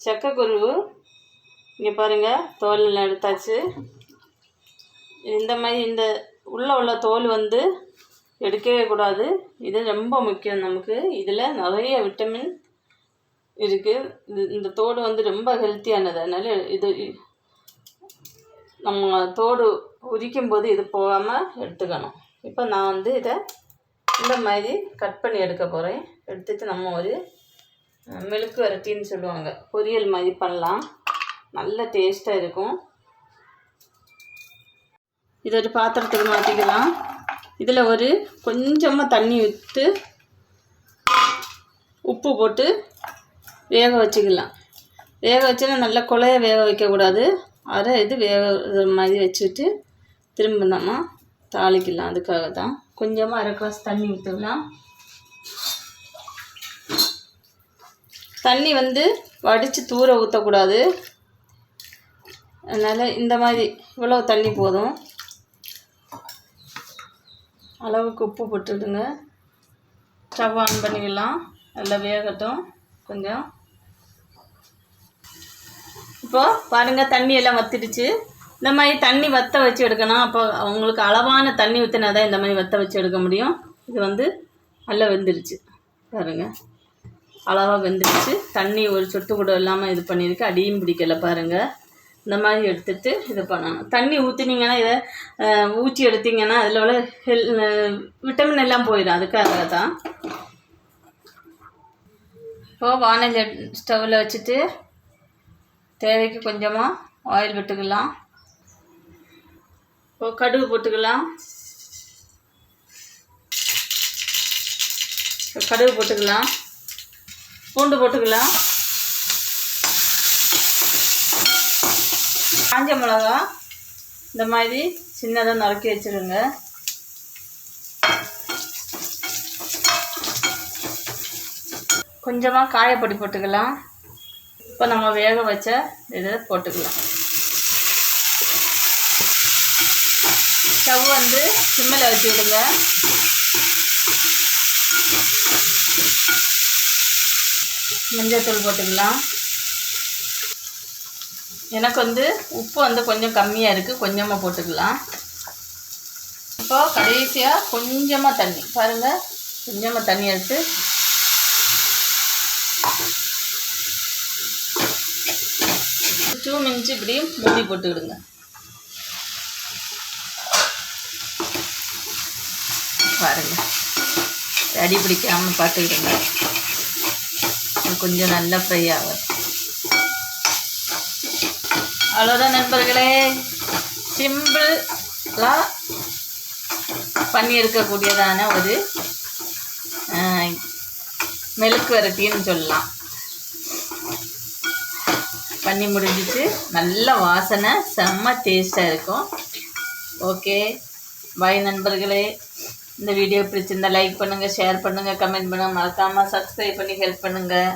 சக்கைக்குருவு இங்கே பாருங்கள், தோல் எல்லாம் எடுத்தாச்சு. இந்த மாதிரி இந்த உள்ள தோல் வந்து எடுக்கவே கூடாது. இது ரொம்ப முக்கியம் நமக்கு. இதில் நிறைய விட்டமின் இருக்குது. இந்த தோடு வந்து ரொம்ப ஹெல்த்தியானது. அதனால் இது நம்ம தோடு உரிக்கும்போது இது போகாமல் எடுத்துக்கணும். இப்போ நான் வந்து இதை இந்த மாதிரி கட் பண்ணி எடுக்க போகிறேன். எடுத்துகிட்டு நம்ம ஒரு மெழுக்கு வரட்டின்னு சொல்லுவாங்க, பொரியல் மாதிரி பண்ணலாம். நல்ல டேஸ்ட்டாக இருக்கும். இது ஒரு பாத்திரத்துக்கு மாற்றிக்கலாம். இதில் ஒரு கொஞ்சமாக தண்ணி விட்டு உப்பு போட்டு வேக வச்சுக்கலாம். வேக வச்சுன்னா நல்லா குழைய வேக வைக்கக்கூடாது. அரை இது வேக மாதிரி வச்சுட்டு திரும்ப நம்ம தாளிக்கலாம். அதுக்காக தான் கொஞ்சமாக அரை கிளாஸ் தண்ணி ஊற்றிக்கலாம். தண்ணி வந்து வடித்து தூர ஊற்றக்கூடாது. அதனால் இந்த மாதிரி இவ்வளோ தண்ணி போதும். அளவுக்கு உப்பு போட்டுடுங்க. ஸ்டவ் ஆன் பண்ணிக்கலாம். நல்லா வேகட்டும் கொஞ்சம். இப்போது பாருங்கள், தண்ணி எல்லாம் வற்றிடுச்சு. இந்த மாதிரி தண்ணி வற்ற வச்சு எடுக்கணும். அப்போ அவங்களுக்கு அளவான தண்ணி ஊற்றினா தான் இந்த மாதிரி வற்ற வச்சு எடுக்க முடியும். இது வந்து நல்லா வெந்துருச்சு பாருங்கள், அளவாக வெந்துருச்சு. தண்ணி ஒரு சொட்டு கூட இல்லாமல் இது பண்ணியிருக்கு. அடியும் பிடிக்கலை பாருங்கள். இந்த மாதிரி எடுத்துகிட்டு இது பண்ணணும். தண்ணி ஊற்றினீங்கன்னா, இதை ஊற்றி எடுத்திங்கன்னா அதில் உள்ள விட்டமின் எல்லாம் போயிடும். அதுக்காக தான். இப்போது வானல் ஸ்டவ்வில் வச்சுட்டு தேவைக்கு கொஞ்சமாக ஆயில் விட்டுக்கலாம். இப்போது கடுகு போட்டுக்கலாம். கடுகு போட்டுக்கலாம். பூண்டு போட்டுக்கலாம். காஞ்ச மிளகா இந்த மாதிரி சின்னதாக நறுக்கி வச்சுருங்க. கொஞ்சமாக காயப்பொடி போட்டுக்கலாம். இப்போ நம்ம வேக வச்ச இதை போட்டுக்கலாம். ஸ்டவ் வந்து சிம்மில் வச்சு விடுங்க. மஞ்சள்தூள் போட்டுக்கலாம். எனக்கு வந்து உப்பு வந்து கொஞ்சம் கம்மியாக இருக்குது, கொஞ்சமாக போட்டுக்கலாம். இப்போது கடைசியாக கொஞ்சமாக தண்ணி பாருங்கள், கொஞ்சமாக தண்ணி எடுத்து மினிட்ஸ் இப்படி மூடி போட்டு விடுங்க. பாருங்கள், அடி பிடிக்காமல் பார்த்துக்கிடுங்க. கொஞ்சம் நல்லா ஃப்ரை ஆகும். அவ்வளோதான் நண்பர்களே, சிம்பிளாக பண்ணி எடுக்கக்கூடியதான ஒரு மெழுக்கு வரட்டின்னு சொல்லலாம். பண்ணி முடிஞ்சிட்டு நல்ல வாசனை, செம்ம டேஸ்ட்டாக இருக்கும். ஓகே, பாய் நண்பர்களே. இந்த வீடியோ பிடிச்சிருந்தால் லைக் பண்ணுங்கள், ஷேர் பண்ணுங்கள், கமெண்ட் பண்ணுங்கள், மறக்காமல் சப்ஸ்கிரைப் பண்ணி ஹெல்ப் பண்ணுங்கள்.